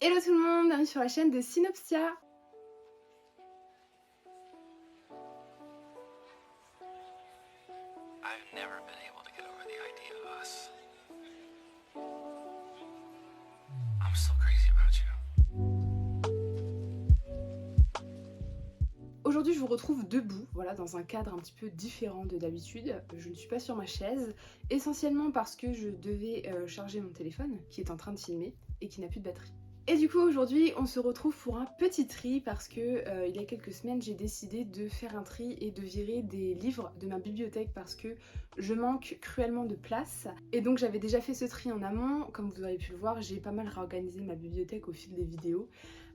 Hello tout le monde, bienvenue sur la chaîne de Synopsia. I've never been able to get over the idea of us. I'm still crazy about you. Aujourd'hui je vous retrouve debout, voilà, dans un cadre un petit peu différent de d'habitude. Je ne suis pas sur ma chaise, essentiellement parce que je devais charger mon téléphone qui est en train de filmer et qui n'a plus de batterie. Et du coup aujourd'hui on se retrouve pour un petit tri parce que il y a quelques semaines j'ai décidé de faire un tri et de virer des livres de ma bibliothèque parce que je manque cruellement de place. Et donc j'avais déjà fait ce tri en amont, comme vous aurez pu le voir, j'ai pas mal réorganisé ma bibliothèque au fil des vidéos.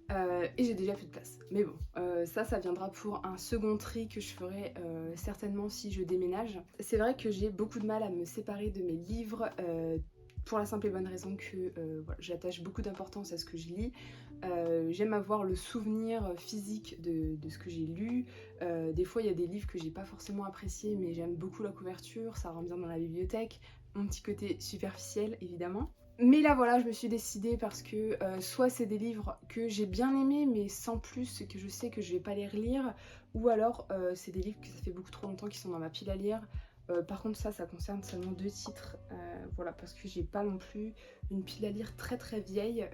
Et j'ai déjà plus de place. Mais bon, ça viendra pour un second tri que je ferai certainement si je déménage. C'est vrai que j'ai beaucoup de mal à me séparer de mes livres, pour la simple et bonne raison que voilà, j'attache beaucoup d'importance à ce que je lis. J'aime avoir le souvenir physique de ce que j'ai lu. Des fois il y a des livres que j'ai pas forcément appréciés, mais j'aime beaucoup la couverture, ça rend bien dans la bibliothèque. Mon petit côté superficiel évidemment. Mais là voilà, je me suis décidée parce que soit c'est des livres que j'ai bien aimés mais sans plus, que je sais que je vais pas les relire, ou alors c'est des livres que ça fait beaucoup trop longtemps qu'ils sont dans ma pile à lire. Par contre ça concerne seulement 2 titres, voilà, parce que j'ai pas non plus une pile à lire très très vieille.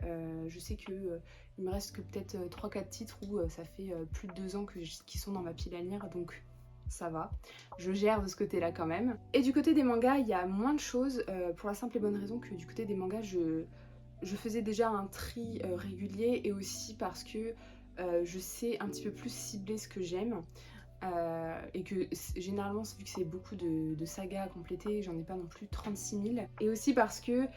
Je sais que il me reste que peut-être 3-4 titres où ça fait plus de 2 ans qu'ils sont dans ma pile à lire, donc ça va, je gère de ce côté là quand même. Et du côté des mangas il y a moins de choses, pour la simple et bonne raison que du côté des mangas je faisais déjà un tri régulier, et aussi parce que je sais un petit peu plus cibler ce que j'aime. Et que généralement vu que c'est beaucoup de sagas à compléter, j'en ai pas non plus 36 000. Et aussi parce que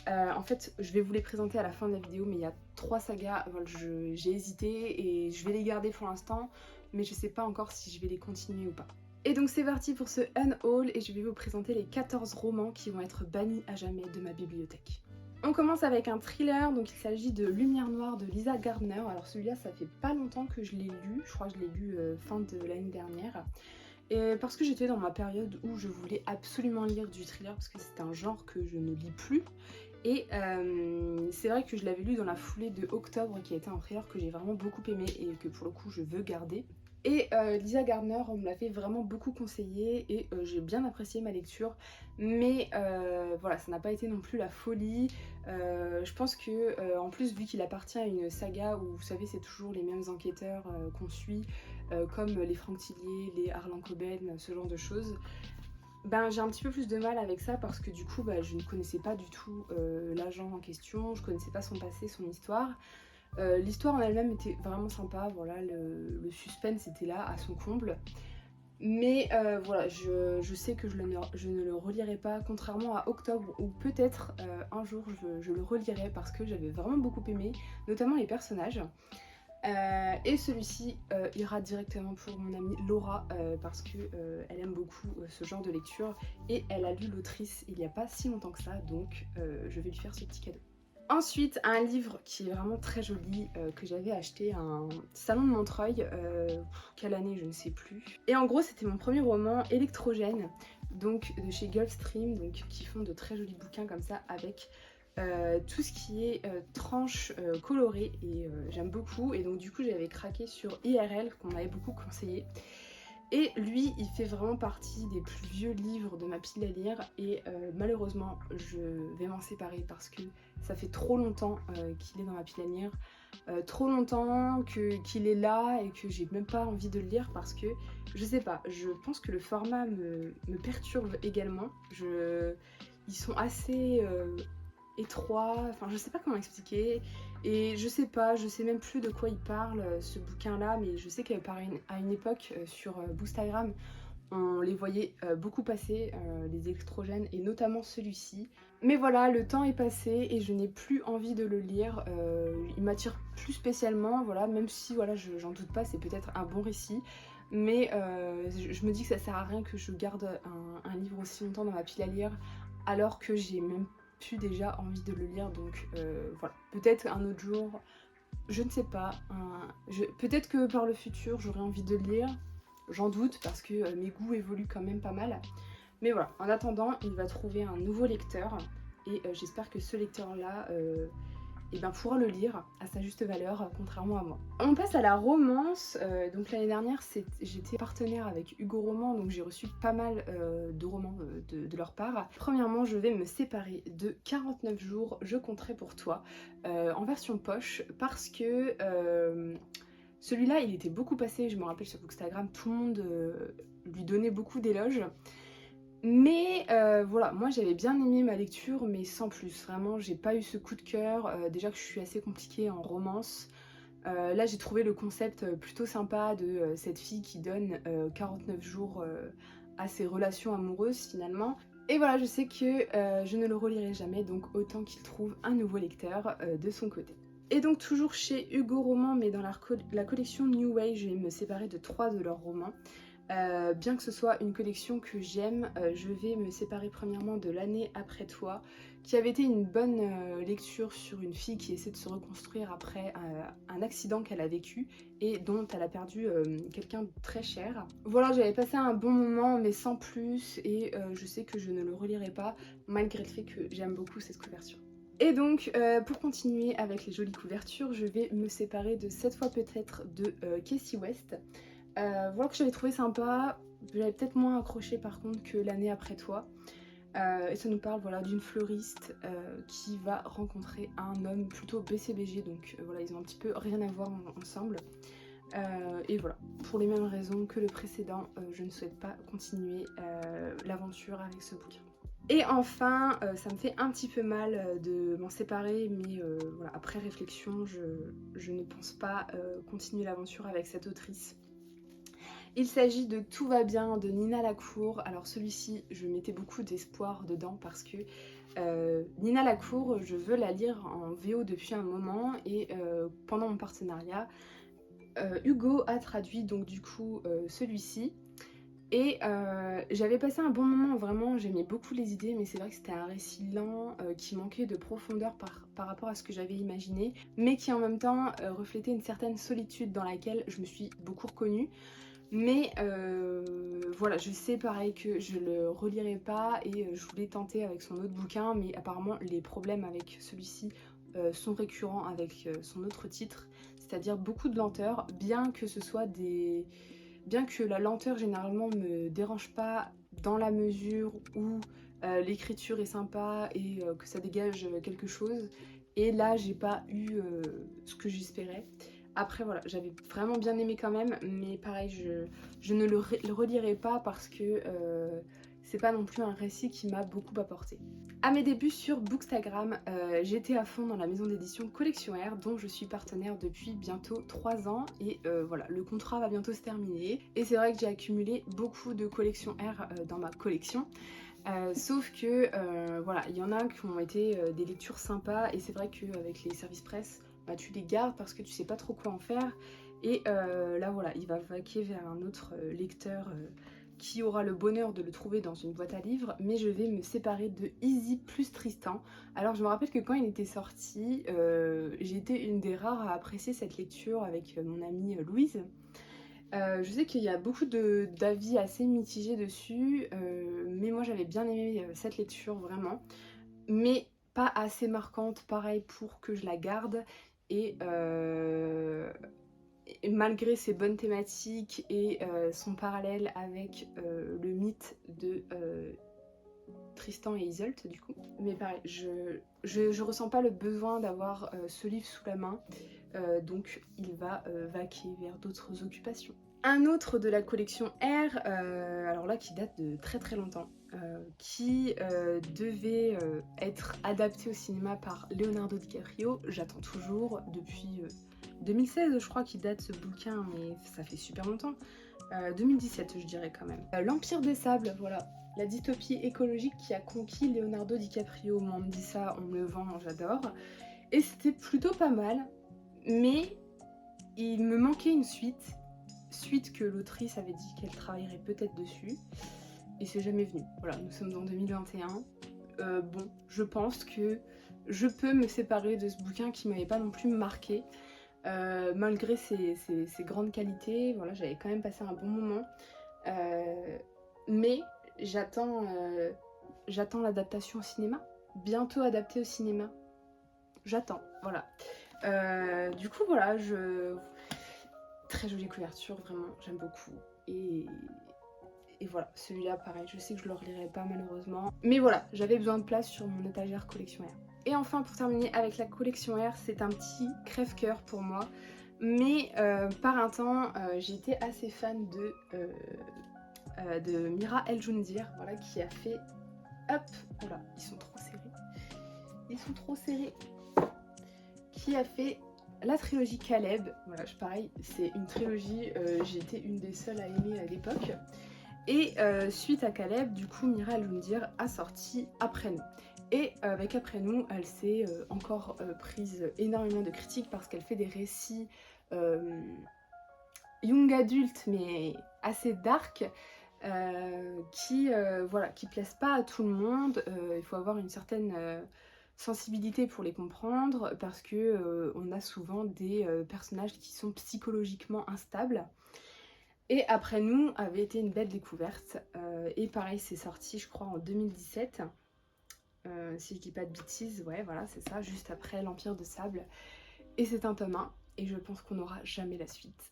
en fait je vais vous les présenter à la fin de la vidéo, mais il y a 3 sagas, voilà, j'ai hésité et je vais les garder pour l'instant, mais je sais pas encore si je vais les continuer ou pas. Et donc c'est parti pour ce unhaul et je vais vous présenter les 14 romans qui vont être bannis à jamais de ma bibliothèque. On commence avec un thriller, donc il s'agit de Lumière Noire de Lisa Gardner. Alors celui-là ça fait pas longtemps que je l'ai lu, je crois que je l'ai lu fin de l'année dernière. Et parce que j'étais dans ma période où je voulais absolument lire du thriller parce que c'est un genre que je ne lis plus. Et c'est vrai que je l'avais lu dans la foulée de Octobre, qui a été un thriller que j'ai vraiment beaucoup aimé et que pour le coup je veux garder. Et Lisa Gardner, on me l'avait vraiment beaucoup conseillé et j'ai bien apprécié ma lecture, mais voilà, ça n'a pas été non plus la folie. Je pense que en plus, vu qu'il appartient à une saga où vous savez c'est toujours les mêmes enquêteurs qu'on suit, comme les Franck Tillier, les Harlan Coben, ce genre de choses, ben, j'ai un petit peu plus de mal avec ça parce que du coup je ne connaissais pas du tout l'agent en question, je connaissais pas son passé, son histoire. L'histoire en elle-même était vraiment sympa, voilà, le suspense était là à son comble. Mais voilà, je sais que je ne le relirai pas, contrairement à Octobre où peut-être un jour je le relirai parce que j'avais vraiment beaucoup aimé, notamment les personnages. Et celui-ci ira directement pour mon amie Laura parce que elle aime beaucoup ce genre de lecture et elle a lu l'autrice il n'y a pas si longtemps que ça, donc je vais lui faire ce petit cadeau. Ensuite, un livre qui est vraiment très joli, que j'avais acheté à un salon de Montreuil, quelle année je ne sais plus. Et en gros c'était mon premier roman, Électrogène, donc de chez Gulfstream, donc qui font de très jolis bouquins comme ça avec tout ce qui est tranches colorées, et j'aime beaucoup. Et donc du coup j'avais craqué sur IRL qu'on m'avait beaucoup conseillé. Et lui, il fait vraiment partie des plus vieux livres de ma pile à lire et malheureusement, je vais m'en séparer parce que ça fait trop longtemps qu'il est dans ma pile à lire, trop longtemps qu'il est là et que j'ai même pas envie de le lire parce que, je sais pas, je pense que le format me perturbe également. Ils sont assez étroits, enfin je sais pas comment expliquer, et je sais pas, je sais même plus de quoi il parle ce bouquin là, mais je sais qu'à une époque sur Boostagram on les voyait beaucoup passer, les électrogènes, et notamment celui-ci. Mais voilà, le temps est passé et je n'ai plus envie de le lire, il m'attire plus spécialement, voilà, même si voilà, j'en doute pas, c'est peut-être un bon récit, mais je me dis que ça sert à rien que je garde un livre aussi longtemps dans ma pile à lire alors que j'ai même plus déjà envie de le lire, donc voilà, peut-être un autre jour, je ne sais pas, peut-être que par le futur j'aurai envie de le lire, j'en doute parce que mes goûts évoluent quand même pas mal. Mais voilà, en attendant, il va trouver un nouveau lecteur et j'espère que ce lecteur-là et bien pourra le lire à sa juste valeur, contrairement à moi. On passe à la romance. Donc l'année dernière, j'étais partenaire avec Hugo Roman, donc j'ai reçu pas mal de romans de leur part. Premièrement, je vais me séparer de 49 jours, je compterai pour toi, en version poche, parce que celui-là, il était beaucoup passé, je me rappelle sur Bookstagram, tout le monde lui donnait beaucoup d'éloges. Mais voilà, moi j'avais bien aimé ma lecture, mais sans plus. Vraiment, j'ai pas eu ce coup de cœur. Déjà que je suis assez compliquée en romance. Là, j'ai trouvé le concept plutôt sympa de cette fille qui donne 49 jours à ses relations amoureuses finalement. Et voilà, je sais que je ne le relirai jamais, donc autant qu'il trouve un nouveau lecteur de son côté. Et donc toujours chez Hugo Roman, mais dans la collection New Way, je vais me séparer de 3 de leurs romans. Bien que ce soit une collection que j'aime, je vais me séparer premièrement de L'année après toi, qui avait été une bonne lecture sur une fille qui essaie de se reconstruire après un accident qu'elle a vécu et dont elle a perdu quelqu'un de très cher. Voilà, j'avais passé un bon moment mais sans plus, et je sais que je ne le relirai pas malgré le fait que j'aime beaucoup cette couverture. Et donc, pour continuer avec les jolies couvertures, je vais me séparer de Cette fois peut-être de Casey West. Voilà que j'avais trouvé sympa, j'avais peut-être moins accroché par contre que L'année après toi. Et ça nous parle voilà, d'une fleuriste qui va rencontrer un homme plutôt BCBG, donc voilà, ils ont un petit peu rien à voir ensemble. Et voilà, pour les mêmes raisons que le précédent, je ne souhaite pas continuer l'aventure avec ce bouquin. Et enfin, ça me fait un petit peu mal de m'en séparer, mais voilà, après réflexion, je ne pense pas continuer l'aventure avec cette autrice. Il s'agit de Tout va bien de Nina Lacour. Alors celui-ci, je mettais beaucoup d'espoir dedans parce que Nina Lacour, je veux la lire en VO depuis un moment, et pendant mon partenariat, Hugo a traduit donc du coup celui-ci. Et j'avais passé un bon moment, vraiment, j'aimais beaucoup les idées, mais c'est vrai que c'était un récit lent qui manquait de profondeur par rapport à ce que j'avais imaginé, mais qui en même temps reflétait une certaine solitude dans laquelle je me suis beaucoup reconnue. Mais voilà, je sais pareil que je le relirai pas, et je voulais tenter avec son autre bouquin, mais apparemment les problèmes avec celui-ci sont récurrents avec son autre titre, c'est-à-dire beaucoup de lenteur, bien que la lenteur généralement me dérange pas dans la mesure où l'écriture est sympa et que ça dégage quelque chose. Et là, j'ai pas eu ce que j'espérais. Après voilà, j'avais vraiment bien aimé quand même, mais pareil, je ne le relirai pas parce que c'est pas non plus un récit qui m'a beaucoup apporté. À mes débuts sur Bookstagram, j'étais à fond dans la maison d'édition Collection R, dont je suis partenaire depuis bientôt 3 ans, et voilà, le contrat va bientôt se terminer. Et c'est vrai que j'ai accumulé beaucoup de Collection R dans ma collection. Sauf que voilà, il y en a qui ont été des lectures sympas, et c'est vrai qu'avec les services presse, bah, tu les gardes parce que tu sais pas trop quoi en faire. Et là voilà, il va vaquer vers un autre lecteur qui aura le bonheur de le trouver dans une boîte à livres, mais je vais me séparer de Easy plus Tristan. Alors je me rappelle que quand il était sorti, j'ai été une des rares à apprécier cette lecture avec mon amie Louise. Je sais qu'il y a beaucoup d'avis assez mitigés dessus, mais moi j'avais bien aimé cette lecture vraiment, mais pas assez marquante, pareil, pour que je la garde. Et, et malgré ses bonnes thématiques et son parallèle avec le mythe de Tristan et Isolde du coup, mais pareil, je ressens pas le besoin d'avoir ce livre sous la main, donc il va vaquer vers d'autres occupations. Un autre de la collection R, alors là qui date de très très longtemps, qui devait être adapté au cinéma par Leonardo DiCaprio. J'attends toujours depuis 2016, je crois qu'il date ce bouquin, mais ça fait super longtemps. 2017 je dirais quand même. L'Empire des Sables, voilà. La dystopie écologique qui a conquis Leonardo DiCaprio. Moi, on me dit ça, on me le vend, j'adore. Et c'était plutôt pas mal, mais il me manquait une suite que l'autrice avait dit qu'elle travaillerait peut-être dessus, et c'est jamais venu. Voilà, nous sommes en 2021. Bon, je pense que je peux me séparer de ce bouquin qui m'avait pas non plus marqué, malgré ses grandes qualités. Voilà, j'avais quand même passé un bon moment, mais j'attends l'adaptation au cinéma, bientôt adaptée au cinéma. j'attends, voilà. Du coup voilà, très jolie couverture, vraiment, j'aime beaucoup. Et voilà, celui-là pareil, je sais que je le relirai pas malheureusement. Mais voilà, j'avais besoin de place sur mon étagère collection R. Et enfin pour terminer avec la collection R, c'est un petit crève-cœur pour moi. Mais par un temps, j'étais assez fan de Mira El Joundir, voilà, qui a fait... Hop, voilà, ils sont trop serrés. Ils sont trop serrés. Qui a fait la trilogie Caleb. Voilà, pareil, c'est une trilogie, j'ai été une des seules à aimer à l'époque. Et suite à Caleb, du coup, Mira El Joundir a sorti Après nous. Et avec Après nous, elle s'est encore prise énormément de critiques parce qu'elle fait des récits young adulte mais assez dark, voilà, qui plaisent pas à tout le monde. Il faut avoir une certaine sensibilité pour les comprendre parce que on a souvent des personnages qui sont psychologiquement instables. Et Après nous avait été une belle découverte, et pareil, c'est sorti je crois en 2017, si je dis pas de bêtises, ouais voilà c'est ça, juste après l'Empire de Sable. Et c'est un tome 1 et je pense qu'on n'aura jamais la suite.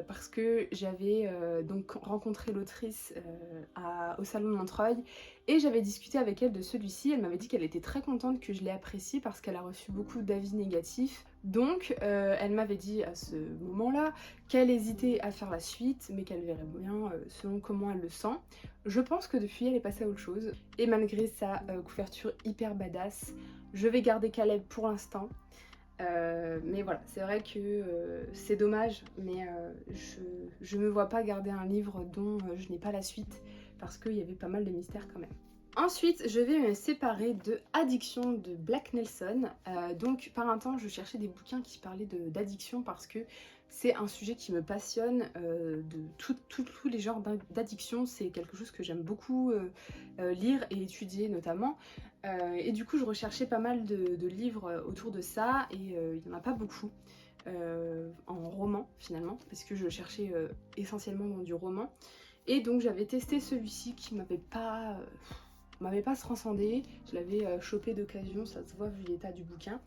Parce que j'avais donc rencontré l'autrice au salon de Montreuil et j'avais discuté avec elle de celui-ci. Elle m'avait dit qu'elle était très contente que je l'ai apprécié parce qu'elle a reçu beaucoup d'avis négatifs. Donc elle m'avait dit à ce moment-là qu'elle hésitait à faire la suite mais qu'elle verrait bien selon comment elle le sent. Je pense que depuis elle est passée à autre chose et malgré sa couverture hyper badass, je vais garder Caleb pour l'instant. Mais voilà, c'est vrai que c'est dommage, mais je me vois pas garder un livre dont je n'ai pas la suite, parce qu'il y avait pas mal de mystères quand même. Ensuite, je vais me séparer de Addiction de Black Nelson. Donc par un temps, je cherchais des bouquins qui parlaient d'addiction parce que c'est un sujet qui me passionne, de tous les genres d'addiction. C'est quelque chose que j'aime beaucoup lire et étudier notamment. Et du coup, je recherchais pas mal de livres autour de ça et il n'y en a pas beaucoup en roman finalement, parce que je cherchais essentiellement dans du roman. Et donc j'avais testé celui-ci qui m'avait pas transcendé. Je l'avais chopé d'occasion, ça se voit vu l'état du bouquin.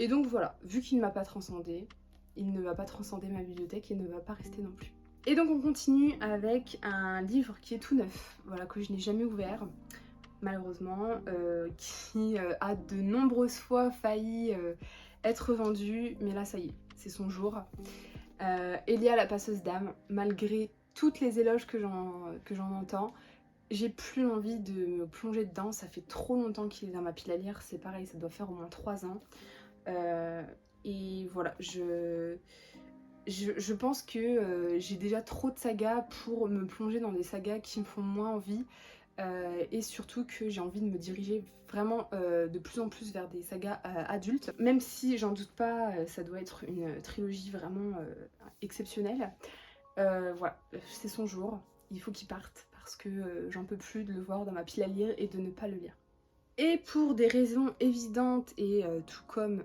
Et donc voilà, vu qu'il ne m'a pas transcendé, il ne va pas transcender ma bibliothèque et ne va pas rester non plus. Et donc on continue avec un livre qui est tout neuf, voilà, que je n'ai jamais ouvert, malheureusement, qui a de nombreuses fois failli être vendu, mais là ça y est, c'est son jour. Elia la passeuse d'âme, malgré toutes les éloges que j'en entends, j'ai plus envie de me plonger dedans, ça fait trop longtemps qu'il est dans ma pile à lire, c'est pareil, ça doit faire au moins 3 ans. Et voilà, je pense que j'ai déjà trop de sagas pour me plonger dans des sagas qui me font moins envie. Et surtout que j'ai envie de me diriger vraiment de plus en plus vers des sagas adultes. Même si j'en doute pas, ça doit être une trilogie vraiment exceptionnelle. Voilà, c'est son jour, il faut qu'il parte parce que j'en peux plus de le voir dans ma pile à lire et de ne pas le lire. Et pour des raisons évidentes et tout comme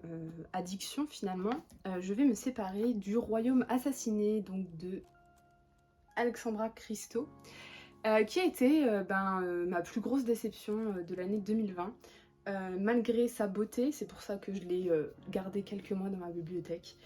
addiction finalement, je vais me séparer du Royaume assassiné, donc de Alexandra Christo, qui a été ma plus grosse déception de l'année 2020. Malgré sa beauté, c'est pour ça que je l'ai gardé quelques mois dans ma bibliothèque.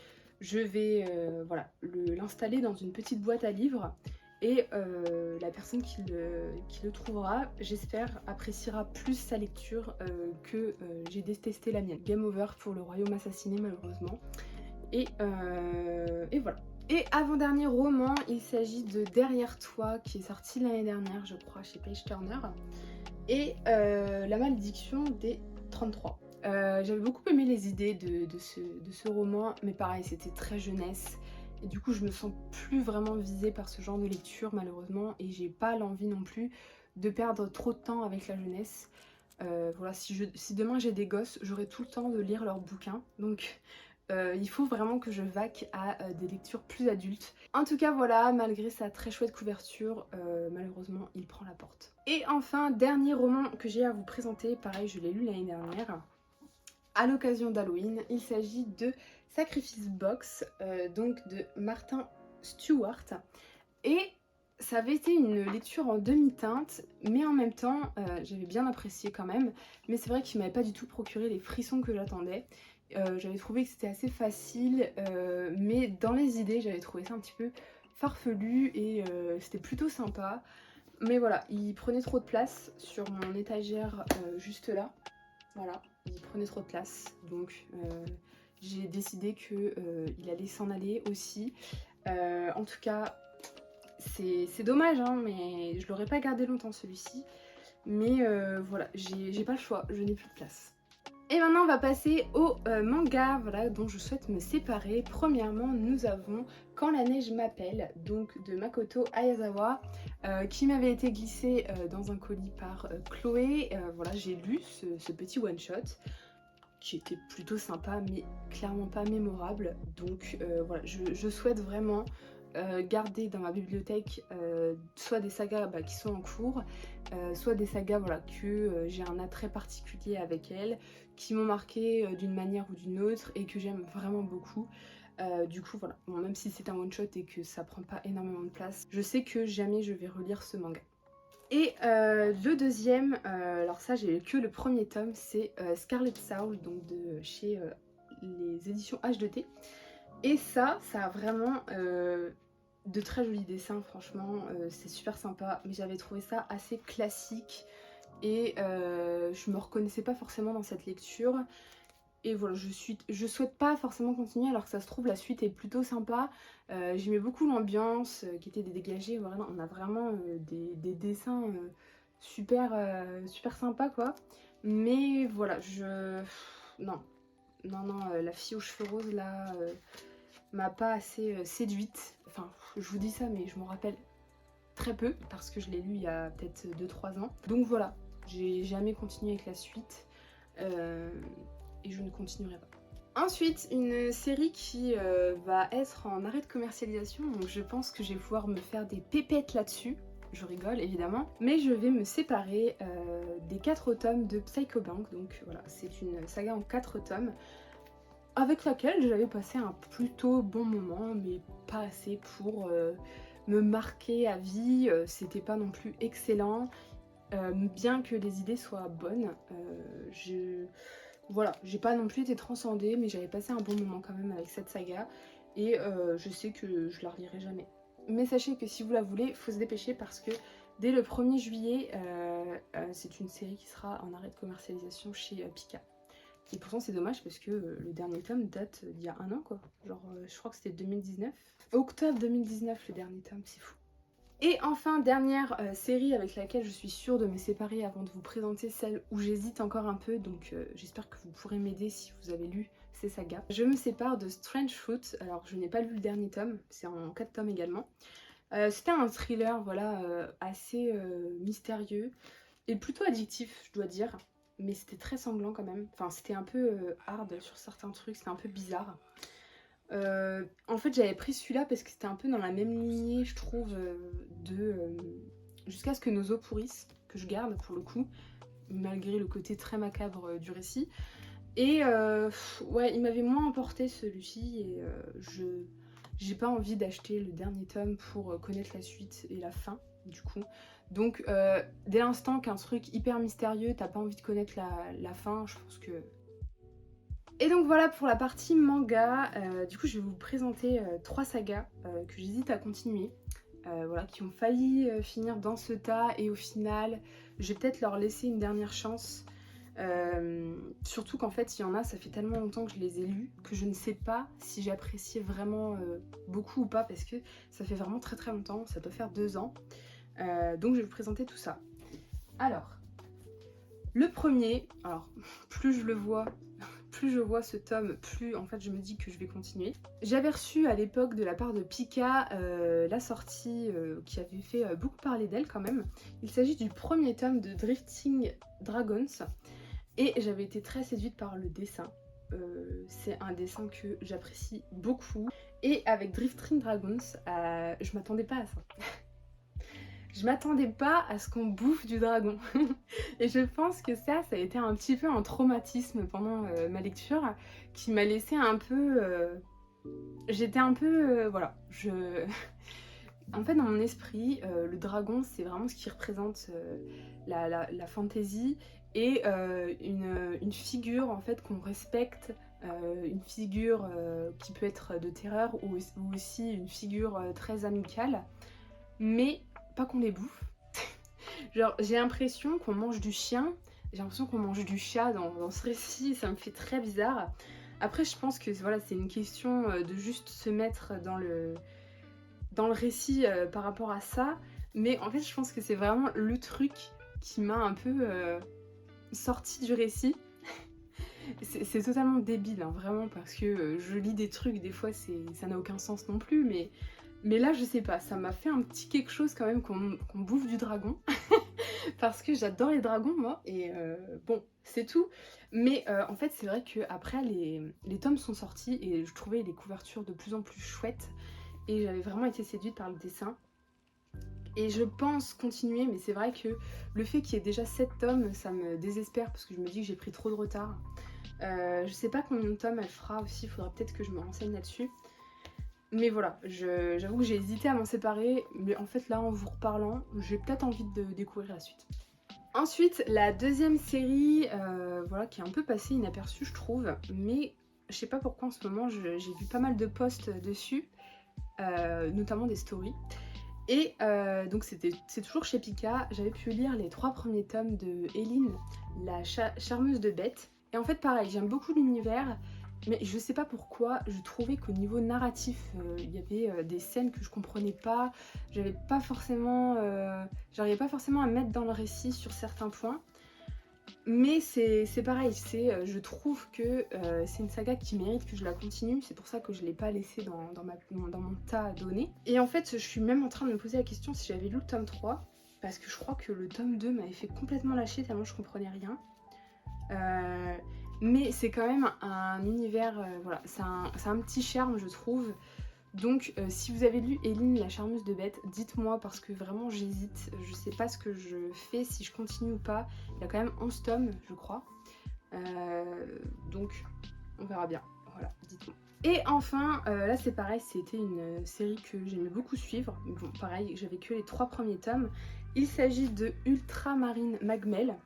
Je vais voilà, l'installer dans une petite boîte à livres et la personne qui le trouvera, j'espère, appréciera plus sa lecture que j'ai détesté la mienne. Game over pour le Royaume assassiné malheureusement. Et voilà. Et avant-dernier roman, il s'agit de Derrière toi, qui est sorti l'année dernière, je crois, chez Page Turner. Et La malédiction des 33. J'avais beaucoup aimé les idées de ce roman, mais pareil, c'était très jeunesse. Et du coup, je me sens plus vraiment visée par ce genre de lecture, malheureusement. Et j'ai pas l'envie non plus de perdre trop de temps avec la jeunesse. Voilà, si demain j'ai des gosses, j'aurai tout le temps de lire leurs bouquins. Donc il faut vraiment que je vaque à des lectures plus adultes. En tout cas voilà, malgré sa très chouette couverture, malheureusement il prend la porte. Et enfin, dernier roman que j'ai à vous présenter, pareil je l'ai lu l'année dernière, à l'occasion d'Halloween, il s'agit de Sacrifice Box, donc de Martin Stewart. Et ça avait été une lecture en demi-teinte, mais en même temps, j'avais bien apprécié quand même. Mais c'est vrai qu'il m'avait pas du tout procuré les frissons que j'attendais. J'avais trouvé que c'était assez facile, mais dans les idées j'avais trouvé ça un petit peu farfelu et c'était plutôt sympa. Mais voilà, il prenait trop de place sur mon étagère juste là. Voilà, il prenait trop de place. Donc j'ai décidé qu'il allait s'en aller aussi. En tout cas, c'est dommage, hein, mais je l'aurais pas gardé longtemps celui-ci. Mais voilà, j'ai pas le choix, je n'ai plus de place. Et maintenant on va passer au manga, voilà, dont je souhaite me séparer. Premièrement, nous avons Quand la neige m'appelle, donc de Makoto Ayazawa, qui m'avait été glissé dans un colis par Chloé. Voilà, j'ai lu ce petit one-shot, qui était plutôt sympa, mais clairement pas mémorable. Donc voilà, je souhaite vraiment garder dans ma bibliothèque soit des sagas qui sont en cours, soit des sagas voilà, que j'ai un attrait particulier avec elles, qui m'ont marqué d'une manière ou d'une autre et que j'aime vraiment beaucoup. Du coup voilà, bon, même si c'est un one shot et que ça prend pas énormément de place, je sais que jamais je vais relire ce manga. Et le deuxième, alors ça j'ai lu que le premier tome, c'est Scarlet Soul, donc de chez les éditions H2T. Et ça a vraiment de très jolis dessins, franchement, c'est super sympa, mais j'avais trouvé ça assez classique et je me reconnaissais pas forcément dans cette lecture. Et voilà, je souhaite pas forcément continuer alors que ça se trouve la suite est plutôt sympa. J'aimais beaucoup l'ambiance qui était dégagée, voilà, on a vraiment des dessins super, super sympas quoi. Mais voilà, non, la fille aux cheveux roses là m'a pas assez séduite. Enfin, je vous dis ça, mais je m'en rappelle très peu parce que je l'ai lu il y a peut-être 2-3 ans. Donc voilà, j'ai jamais continué avec la suite et je ne continuerai pas. Ensuite, une série qui va être en arrêt de commercialisation, donc je pense que je vais pouvoir me faire des pépettes là-dessus. Je rigole évidemment, mais je vais me séparer des 4 tomes de Psycho Bank. Donc voilà, c'est une saga en 4 tomes avec laquelle j'avais passé un plutôt bon moment, mais pas assez pour me marquer à vie. C'était pas non plus excellent, bien que les idées soient bonnes. Voilà, j'ai pas non plus été transcendée, mais j'avais passé un bon moment quand même avec cette saga, et je sais que je la relirai jamais. Mais sachez que si vous la voulez, il faut se dépêcher parce que dès le 1er juillet, c'est une série qui sera en arrêt de commercialisation chez Pika. Et pourtant c'est dommage parce que le dernier tome date d'il y a un an quoi. Genre je crois que c'était 2019. Octobre 2019 le dernier tome, c'est fou. Et enfin, dernière série avec laquelle je suis sûre de me séparer avant de vous présenter celle où j'hésite encore un peu, donc j'espère que vous pourrez m'aider si vous avez lu ces sagas. Je me sépare de Strange Fruit. Alors je n'ai pas lu le dernier tome, c'est en 4 tomes également. C'était un thriller voilà, assez mystérieux et plutôt addictif je dois dire. Mais c'était très sanglant quand même. Enfin, c'était un peu hard sur certains trucs, c'était un peu bizarre. En fait, j'avais pris celui-là parce que c'était un peu dans la même lignée, je trouve, de Jusqu'à ce que nos os pourrissent, que je garde pour le coup, malgré le côté très macabre du récit. Et ouais, il m'avait moins emporté celui-ci et j'ai pas envie d'acheter le dernier tome pour connaître la suite et la fin, du coup. Donc dès l'instant qu'un truc hyper mystérieux, t'as pas envie de connaître la fin, je pense que... Et donc voilà pour la partie manga. Du coup je vais vous présenter 3 sagas que j'hésite à continuer. Voilà, qui ont failli finir dans ce tas et au final je vais peut-être leur laisser une dernière chance. Surtout qu'en fait il y en a, ça fait tellement longtemps que je les ai lus que je ne sais pas si j'appréciais vraiment beaucoup ou pas parce que ça fait vraiment très très longtemps, ça doit faire 2 ans. Donc je vais vous présenter tout ça. Alors, le premier, alors plus je le vois, plus je vois ce tome, plus en fait je me dis que je vais continuer. J'avais reçu à l'époque de la part de Pika la sortie qui avait fait beaucoup parler d'elle quand même. Il s'agit du premier tome de Drifting Dragons et j'avais été très séduite par le dessin. C'est un dessin que j'apprécie beaucoup et avec Drifting Dragons, je m'attendais pas à ça. Je m'attendais pas à ce qu'on bouffe du dragon. Et je pense que ça a été un petit peu un traumatisme pendant ma lecture qui m'a laissé un peu... J'étais un peu... voilà, En fait, dans mon esprit, le dragon, c'est vraiment ce qui représente la fantaisie et une figure en fait qu'on respecte une figure qui peut être de terreur ou aussi une figure très amicale, mais pas qu'on les bouffe. Genre j'ai l'impression qu'on mange du chien, j'ai l'impression qu'on mange du chat dans ce récit, ça me fait très bizarre. Après je pense que voilà, c'est une question de juste se mettre dans le récit par rapport à ça, mais en fait je pense que c'est vraiment le truc qui m'a un peu sortie du récit. C'est totalement débile, hein, vraiment, parce que je lis des trucs, des fois ça n'a aucun sens non plus, mais là je sais pas, ça m'a fait un petit quelque chose quand même qu'on bouffe du dragon, parce que j'adore les dragons moi, et bon, c'est tout. Mais en fait c'est vrai qu'après les tomes sont sortis et je trouvais les couvertures de plus en plus chouettes, et j'avais vraiment été séduite par le dessin. Et je pense continuer, mais c'est vrai que le fait qu'il y ait déjà 7 tomes, ça me désespère parce que je me dis que j'ai pris trop de retard. Je sais pas combien de tomes elle fera aussi, il faudra peut-être que je me renseigne là-dessus. Mais voilà, j'avoue que j'ai hésité à m'en séparer, mais en fait là en vous reparlant, j'ai peut-être envie de découvrir la suite. Ensuite, la deuxième série, voilà, qui est un peu passée inaperçue je trouve, mais je sais pas pourquoi en ce moment j'ai vu pas mal de posts dessus, notamment des stories. Et donc c'est toujours chez Pika, j'avais pu lire les 3 premiers tomes de Eileen, la charmeuse de bêtes. Et en fait pareil, j'aime beaucoup l'univers, mais je sais pas pourquoi, je trouvais qu'au niveau narratif, il y avait des scènes que je comprenais pas, j'arrivais pas forcément à me mettre dans le récit sur certains points. Mais c'est pareil, je trouve que c'est une saga qui mérite que je la continue, c'est pour ça que je l'ai pas laissée dans mon tas à donner. Et en fait, je suis même en train de me poser la question si j'avais lu le tome 3, parce que je crois que le tome 2 m'avait fait complètement lâcher tellement je comprenais rien. Mais c'est quand même un univers, voilà, c'est un petit charme je trouve. Donc si vous avez lu Eileen, la charmeuse de bêtes, dites-moi parce que vraiment j'hésite, je sais pas ce que je fais, si je continue ou pas. Il y a quand même 11 tomes je crois, donc on verra bien, voilà, dites-moi. Et enfin, là c'est pareil, c'était une série que j'aimais beaucoup suivre, bon pareil, j'avais que les 3 premiers tomes. Il s'agit de Ultramarine Magmel,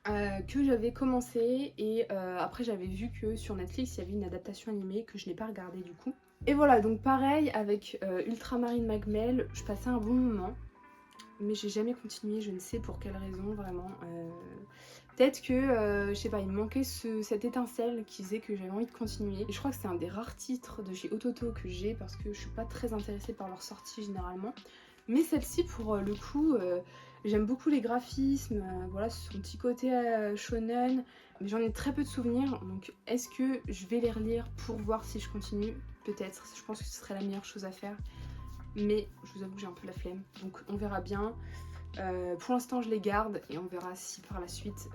que j'avais commencé et après j'avais vu que sur Netflix il y avait une adaptation animée que je n'ai pas regardée du coup. Et voilà, donc pareil avec Ultramarine Magmel, je passais un bon moment, mais j'ai jamais continué, je ne sais pour quelle raison vraiment. Peut-être que, je sais pas, il me manquait cette étincelle qui faisait que j'avais envie de continuer. Et je crois que c'est un des rares titres de chez Ototo que j'ai parce que je suis pas très intéressée par leur sortie généralement. Mais celle-ci, pour le coup, j'aime beaucoup les graphismes, voilà, son petit côté shonen, mais j'en ai très peu de souvenirs, donc est-ce que je vais les relire pour voir si je continue? Peut-être, je pense que ce serait la meilleure chose à faire, mais je vous avoue que j'ai un peu la flemme, donc on verra bien. Pour l'instant je les garde et on verra si par la suite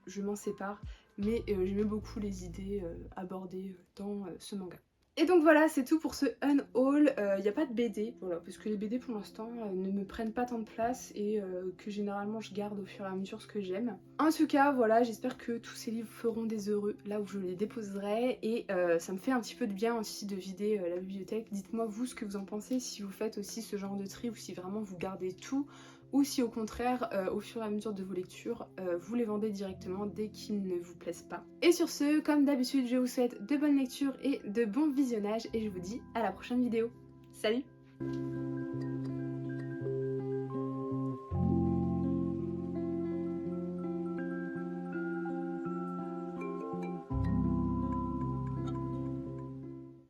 je m'en sépare, mais j'aimais beaucoup les idées abordées dans ce manga. Et donc voilà, c'est tout pour ce unhaul. Il n'y a pas de BD, voilà, parce que les BD pour l'instant ne me prennent pas tant de place et que généralement je garde au fur et à mesure ce que j'aime. En tout cas, voilà, j'espère que tous ces livres feront des heureux là où je les déposerai et ça me fait un petit peu de bien aussi de vider la bibliothèque. Dites-moi vous ce que vous en pensez, si vous faites aussi ce genre de tri ou si vraiment vous gardez tout, ou si au contraire, au fur et à mesure de vos lectures, vous les vendez directement dès qu'ils ne vous plaisent pas. Et sur ce, comme d'habitude, je vous souhaite de bonnes lectures et de bons visionnages et je vous dis à la prochaine vidéo. Salut!